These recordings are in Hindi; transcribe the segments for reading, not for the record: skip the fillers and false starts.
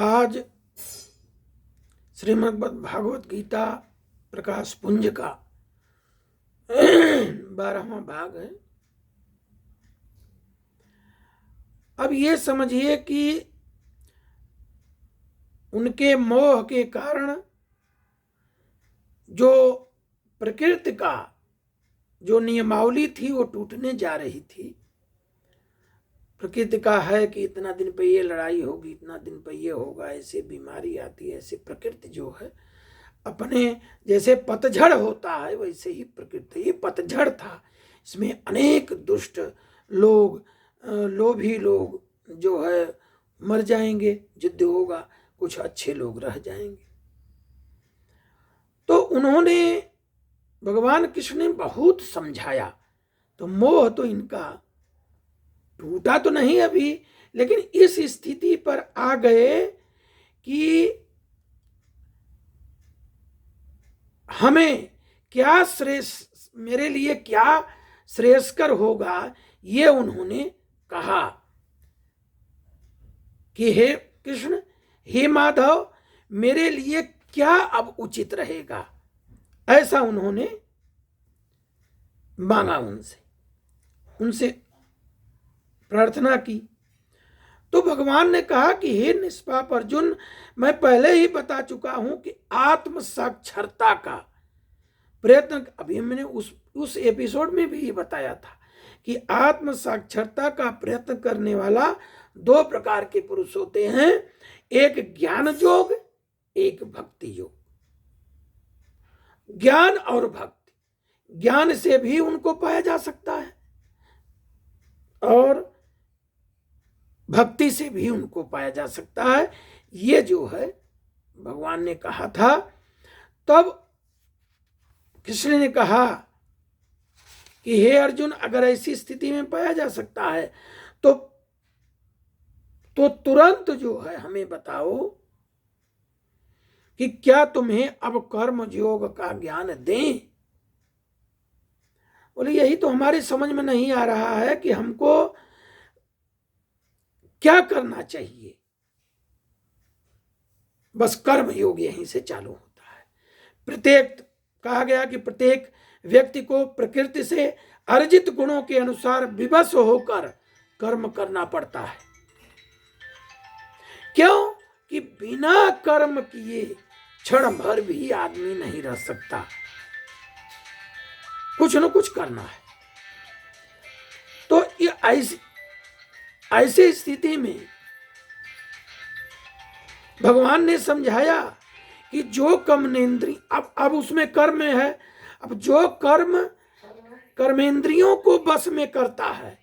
आज श्रीमद् भागवत गीता प्रकाश पुंज का 12वां भाग है। अब ये समझिए कि उनके मोह के कारण जो प्रकृति का जो नियमावली थी वो टूटने जा रही थी। प्रकृति का है कि इतना दिन पे ये लड़ाई होगी, इतना दिन पे ये होगा, ऐसे बीमारी आती है, ऐसे प्रकृति जो है अपने जैसे पतझड़ होता है वैसे ही प्रकृति ये पतझड़ था। इसमें अनेक दुष्ट लोग, लोभी लोग जो है मर जाएंगे, युद्ध होगा, कुछ अच्छे लोग रह जाएंगे। तो उन्होंने भगवान कृष्ण ने बहुत समझाया, तो मोह तो इनका टूटा तो नहीं अभी, लेकिन इस स्थिति पर आ गए कि हमें क्या श्रेष्ठ, मेरे लिए क्या श्रेयस्कर होगा, ये उन्होंने कहा कि हे कृष्ण, हे माधव, मेरे लिए क्या अब उचित रहेगा, ऐसा उन्होंने मांगा, उनसे प्रार्थना की। तो भगवान ने कहा कि हे निष्पाप अर्जुन, मैं पहले ही बता चुका हूं कि आत्म साक्षरता का प्रयत्न, अभी मैंने उस एपिसोड में भी बताया था कि आत्म साक्षरता का प्रयत्न करने वाला दो प्रकार के पुरुष होते हैं, एक ज्ञान योग, एक भक्ति योग। ज्ञान और भक्ति, ज्ञान से भी उनको पाया जा सकता है और भक्ति से भी उनको पाया जा सकता है। ये जो है भगवान ने कहा था। तब कृष्ण ने कहा कि हे अर्जुन, अगर ऐसी स्थिति में पाया जा सकता है तो तुरंत जो है हमें बताओ कि क्या तुम्हें अब कर्म योग का ज्ञान दें। बोले यही तो हमारी समझ में नहीं आ रहा है कि हमको क्या करना चाहिए। बस कर्म योग यहीं से चालू होता है। प्रत्येक, कहा गया कि प्रत्येक व्यक्ति को प्रकृति से अर्जित गुणों के अनुसार विवश होकर कर्म करना पड़ता है। क्यों कि बिना कर्म किए क्षण भर भी आदमी नहीं रह सकता, कुछ न कुछ करना है। तो ये ऐसी स्थिति में भगवान ने समझाया कि जो कर्मेंद्रिय, अब उसमें कर्म है, अब जो कर्मेंद्रियों को बस में करता है,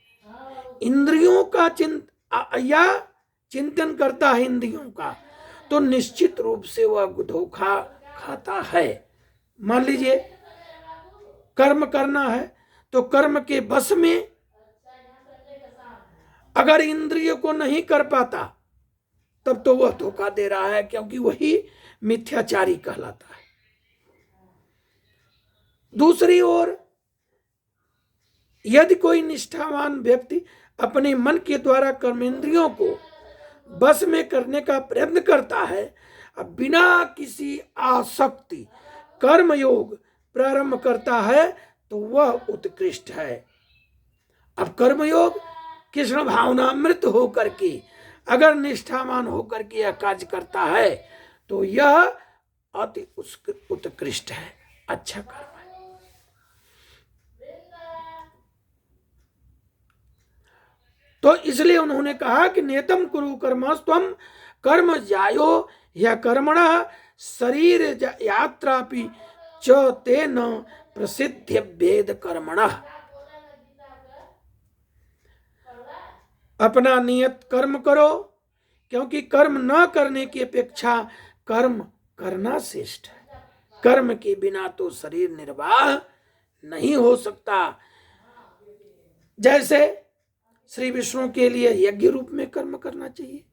इंद्रियों का चिंतन करता है इंद्रियों का, तो निश्चित रूप से वह धोखा खाता है। मान लीजिए कर्म करना है तो कर्म के बस में अगर इंद्रिय को नहीं कर पाता तब तो वह धोखा दे रहा है, क्योंकि वही मिथ्याचारी कहलाता है। दूसरी ओर यदि कोई निष्ठावान व्यक्ति अपने मन के द्वारा कर्मेंद्रियों को बस में करने का प्रयत्न करता है, अब बिना किसी आसक्ति कर्मयोग प्रारंभ करता है, तो वह उत्कृष्ट है। अब कर्मयोग कृष्ण भावनामृत होकर के अगर निष्ठावान होकर के यह कार्य करता है तो यह अति उत्कृष्ट है, अच्छा कर्म है। तो इसलिए उन्होंने कहा कि नेतम कुरु कर्मस्त्वं कर्म जायो या कर्मणः शरीर यात्रापि च तेन प्रसिद्ध भेद कर्मणः। अपना नियत कर्म करो, क्योंकि कर्म न करने की अपेक्षा कर्म करना श्रेष्ठ है। कर्म के बिना तो शरीर निर्वाह नहीं हो सकता। जैसे श्री विष्णु के लिए यज्ञ रूप में कर्म करना चाहिए।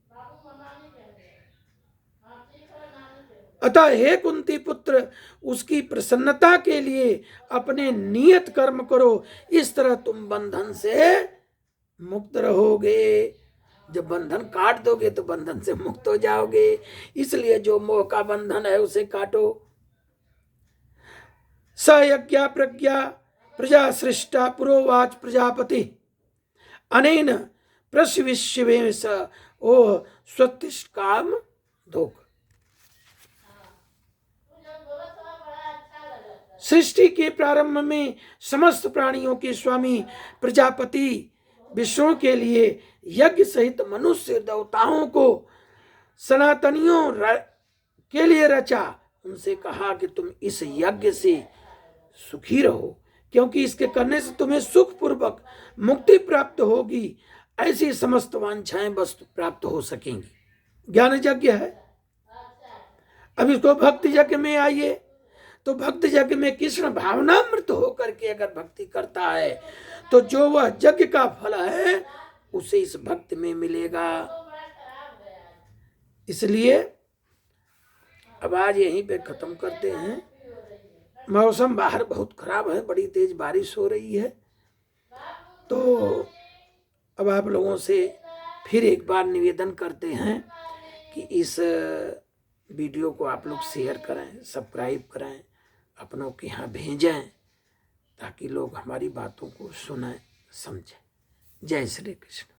अतः हे कुंती पुत्र, उसकी प्रसन्नता के लिए अपने नियत कर्म करो, इस तरह तुम बंधन से मुक्त रहोगे। जब बंधन काट दोगे तो बंधन से मुक्त हो जाओगे। इसलिए जो मोह का बंधन है उसे काटो। स यज्ञा प्रज्ञा प्रजा सृष्टा पुरोवाच प्रजापति अनेन प्रश्विष्यवे स ओ स्वतिष्ठ काम धोख। सृष्टि के प्रारंभ में समस्त प्राणियों के स्वामी प्रजापति विष्णु के लिए यज्ञ सहित मनुष्य देवताओं को सनातनियों के लिए रचा। उनसे कहा कि तुम इस यज्ञ से सुखी रहो, क्योंकि इसके करने से तुम्हें सुख पूर्वक मुक्ति प्राप्त होगी, ऐसी समस्त वांछाएं वस्तु प्राप्त हो सकेंगी। ज्ञान यज्ञ है। अब इसको भक्ति यज्ञ में आइए, तो भक्ति यज्ञ में कृष्ण भावनामृत होकर के अगर भक्ति करता है तो जो वह यज्ञ का फल है उसे इस भक्ति में मिलेगा। इसलिए अब आज यहीं पे खत्म करते हैं। मौसम बाहर बहुत खराब है, बड़ी तेज बारिश हो रही है। तो अब आप लोगों से फिर एक बार निवेदन करते हैं कि इस वीडियो को आप लोग शेयर करें, सब्सक्राइब करें, अपनों के यहाँ भेजें, ताकि लोग हमारी बातों को सुनें समझें। जय श्री कृष्ण।